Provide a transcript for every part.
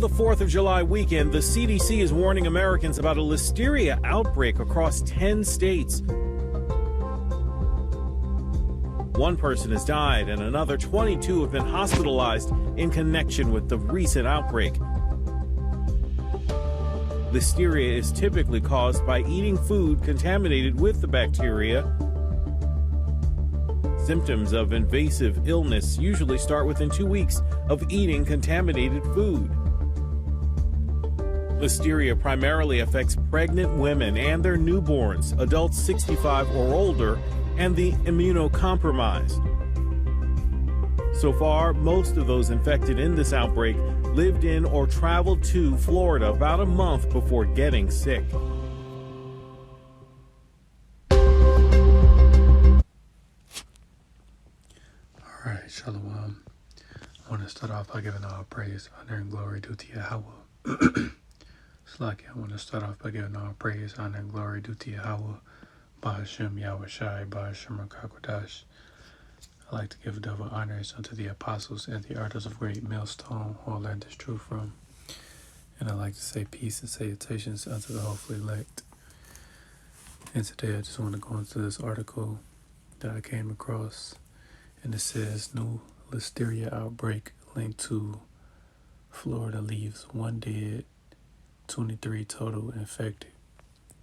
of the 4th of July weekend, the CDC is warning Americans about a Listeria outbreak across 10 states. One person has died and another 22 have been hospitalized in connection with the recent outbreak. Listeria is typically caused by eating food contaminated with the bacteria. Symptoms of invasive illness usually start within 2 weeks of eating contaminated food. Listeria primarily affects pregnant women and their newborns, adults 65 or older, and the immunocompromised. So far, most of those infected in this outbreak lived in or traveled to Florida about a month before getting sick. Alright, Shalom. I want to start off by giving all praise, honor, and glory due to Yahweh. Slaki, I want to start off by giving all praise, honor, and glory due to Yahweh. Bahashem Yahweh Shai, Bahashem Rakakwadash. I like to give double honors unto the apostles and the artists of great millstone, who all learned this truth from. And I like to say peace and salutations unto the hopefully elect. And today I just want to go into this article that I came across. And it says, new Listeria outbreak linked to Florida leaves 1 dead, 23 total infected.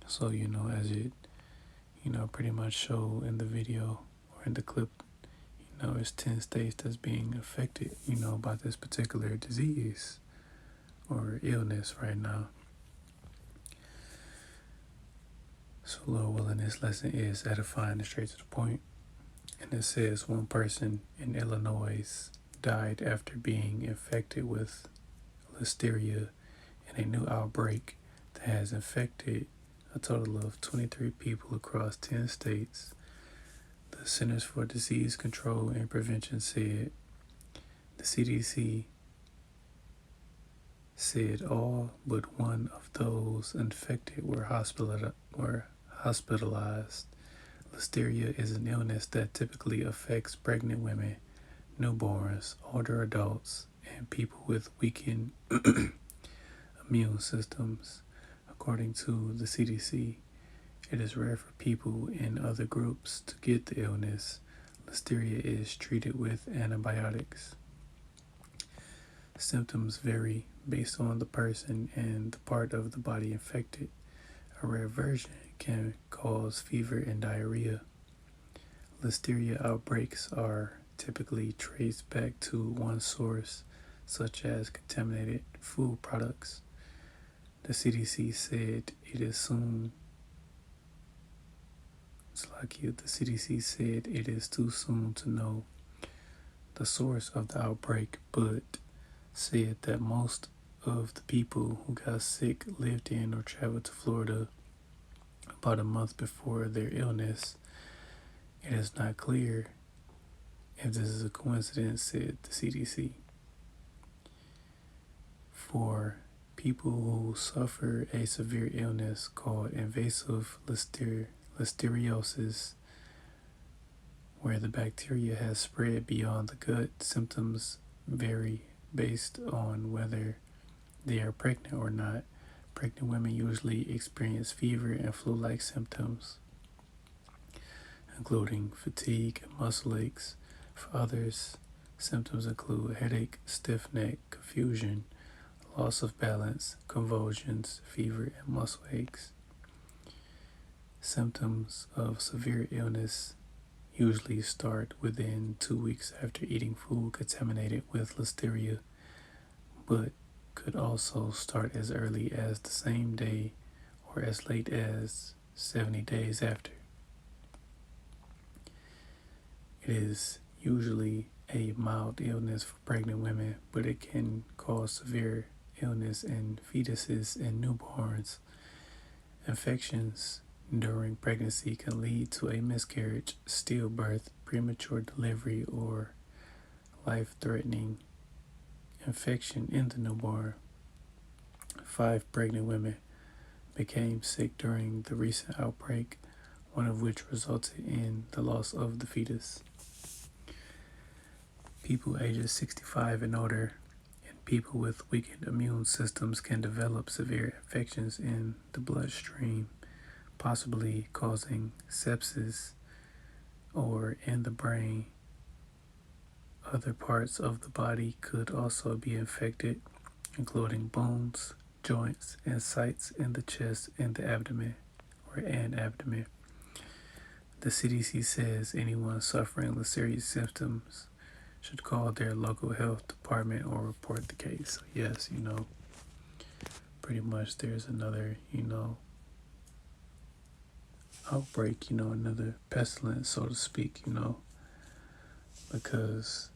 So, as it, pretty much show in the video or in the clip, it's 10 states that's being affected, by this particular disease or illness right now. So, Lord willing, this lesson is edifying and straight to the point. And it says one person in Illinois died after being infected with Listeria in a new outbreak that has infected a total of 23 people across 10 states. The Centers for Disease Control and Prevention said the CDC said all but one of those infected were hospitalized. Listeria is an illness that typically affects pregnant women, newborns, older adults, and people with weakened immune systems. According to the CDC, it is rare for people in other groups to get the illness. Listeria is treated with antibiotics. Symptoms vary based on the person and the part of the body infected. A rare version can cause fever and diarrhea. Listeria outbreaks are typically traced back to one source, such as contaminated food products. The CDC said it is too soon to know the source of the outbreak, but said that most of the people who got sick lived in or traveled to Florida about a month before their illness. It is not clear if this is a coincidence, said the CDC. For people who suffer a severe illness called invasive listeriosis, where the bacteria has spread beyond the gut, symptoms vary based on whether they are pregnant or not. Pregnant women usually experience fever and flu-like symptoms, including fatigue and muscle aches. For others, symptoms include headache, stiff neck, confusion, loss of balance, convulsions, fever, and muscle aches. Symptoms of severe illness usually start within 2 weeks after eating food contaminated with Listeria, but could also start as early as the same day or as late as 70 days after. It is usually a mild illness for pregnant women, but it can cause severe illness in fetuses and newborns. Infections during pregnancy can lead to a miscarriage, stillbirth, premature delivery, or life-threatening infection in the newborn. 5 pregnant women became sick during the recent outbreak, one of which resulted in the loss of the fetus. People ages 65 and older People with weakened immune systems can develop severe infections in the bloodstream, possibly causing sepsis, or in the brain. Other parts of the body could also be infected, including bones, joints, and sites in the chest and the abdomen, abdomen. The CDC says anyone suffering Listeria symptoms should call their local health department or report the case. So yes, pretty much there's another, outbreak, another pestilence, so to speak, because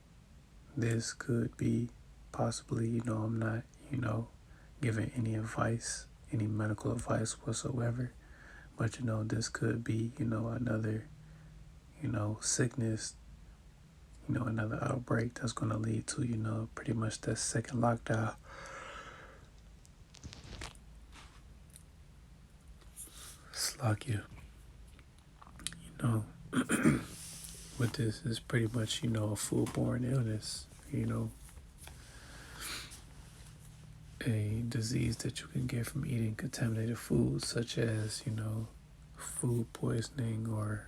this could be possibly, I'm not, giving any advice, any medical advice whatsoever, but, this could be, another, sickness, another outbreak that's going to lead to, pretty much that second lockdown. Slovakia, with this is pretty much, a foodborne illness, a disease that you can get from eating contaminated foods, such as, food poisoning or,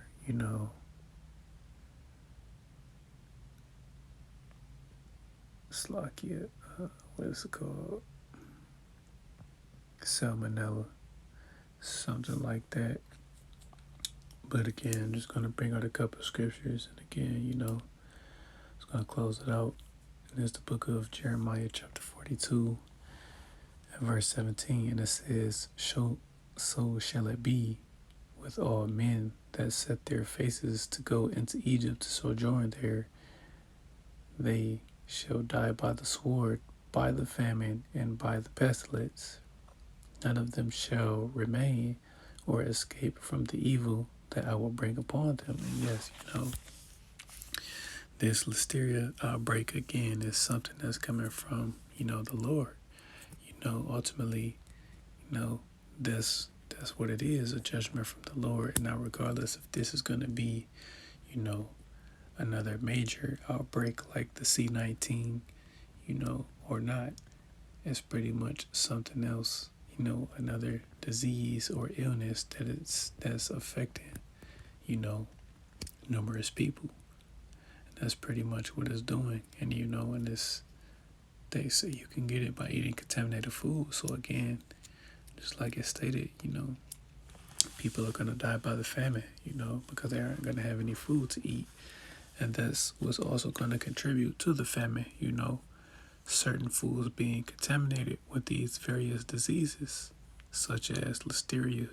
Slovakia, what is it called? Salmonella, something like that. But again, I'm just going to bring out a couple of scriptures, and again, it's going to close it out. And it's the book of Jeremiah, chapter 42, and verse 17, and it says, so shall it be with all men that set their faces to go into Egypt to sojourn there. They shall die by the sword, by the famine, and by the pestilence. None of them shall remain or escape from the evil that I will bring upon them. And yes, this Listeria outbreak again is something that's coming from, the Lord. Ultimately, that's what it is, a judgment from the Lord. And now regardless if this is going to be, another major outbreak like the C-19, or not, it's pretty much something else, another disease or illness that's affecting, numerous people. And that's pretty much what it's doing. And in this, they say you can get it by eating contaminated food. So again, just like it stated, people are going to die by the famine, because they aren't going to have any food to eat. And that's what's also going to contribute to the famine, certain foods being contaminated with these various diseases, such as Listeria,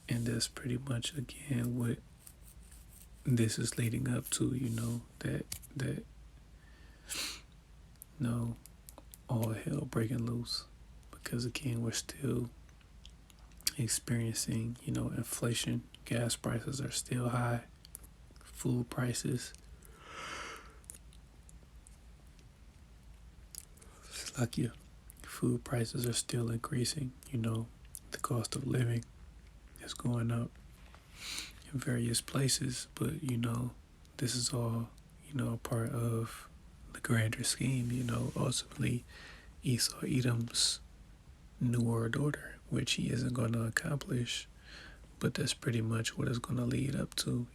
And that's pretty much, again, what this is leading up to, that all hell breaking loose. Because, again, we're still experiencing, inflation. Gas prices are still high. Food prices. Slovakia. Food prices are still increasing. The cost of living is going up in various places. But, this is all, a part of the grander scheme. Ultimately, Esau Edom's New World Order, which he isn't going to accomplish. But that's pretty much what it's going to lead up to,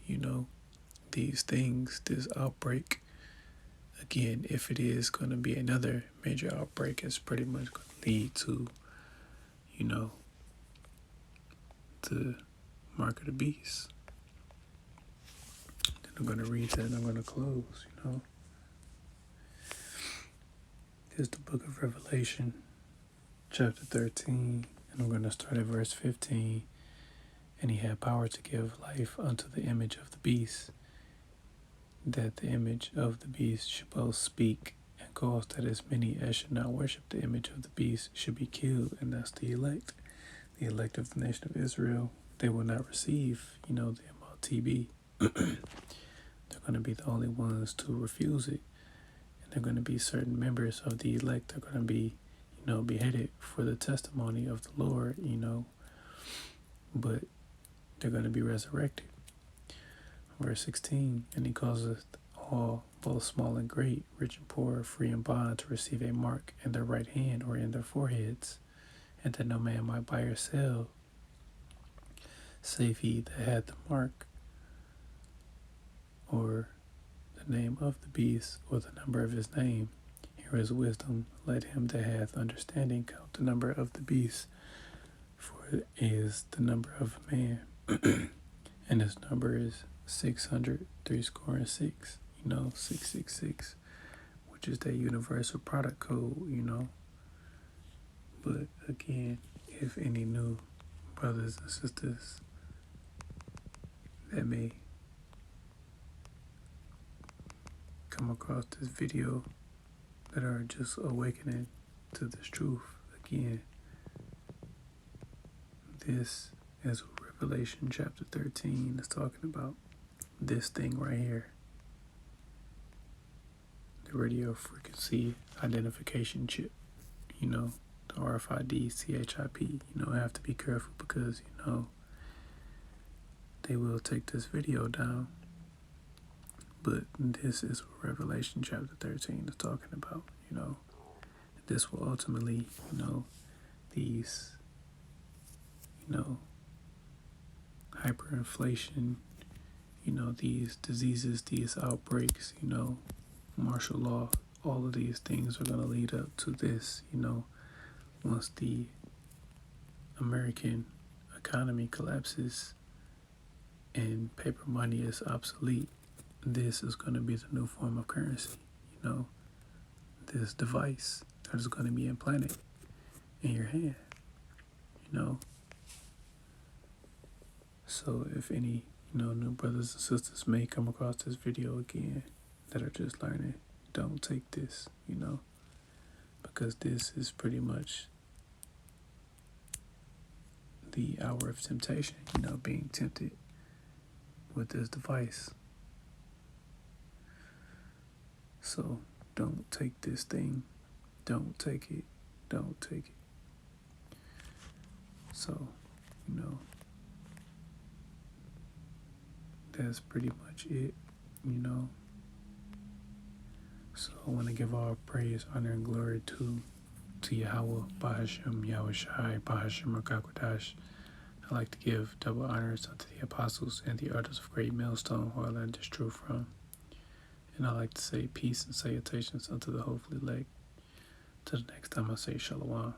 these things, this outbreak. Again, if it is going to be another major outbreak, it's pretty much going to lead to, the mark of the beast. Then I'm going to read that and I'm going to close, Here's the book of Revelation, chapter 13, and I'm going to start at verse 15. And he had power to give life unto the image of the beast, that the image of the beast should both speak and cause that as many as should not worship the image of the beast should be killed. And that's the elect of the nation of Israel. They will not receive, the MLTB. They're going to be the only ones to refuse it. And they're going to be certain members of the elect that are going to be, beheaded for the testimony of the Lord, But they're going to be resurrected. Verse 16, and he causeth all, both small and great, rich and poor, free and bond, to receive a mark in their right hand or in their foreheads, and that no man might buy or sell, save he that had the mark, or the name of the beast, or the number of his name. Here is wisdom. Let him that hath understanding count the number of the beast, for it is the number of a man, and his number is 666. 666, which is that universal product code. But again, if any new brothers and sisters that may come across this video that are just awakening to this truth, again, this is Revelation chapter 13 is talking about this thing right here. The radio frequency identification chip, the RFID, CHIP. Have to be careful because, they will take this video down. But this is what Revelation chapter 13 is talking about. This will ultimately, these, hyperinflation, these diseases, these outbreaks, martial law, all of these things are going to lead up to this, once the American economy collapses and paper money is obsolete. This is going to be the new form of currency, this device that is going to be implanted in your hand, So if any, new brothers and sisters may come across this video again that are just learning, don't take this, because this is pretty much the hour of temptation, being tempted with this device. So don't take this thing. Don't take it. Don't take it. So, that's pretty much it, So I want to give all praise, honor, and glory to Yahweh, Bahashem, Yahweh Shai, Bahashem, Rakakwadash. I like to give double honors unto the apostles and the elders of Great Millstone, who I learned this truth from. And I like to say peace and salutations unto the hopefully elect. Till the next time I say Shalom.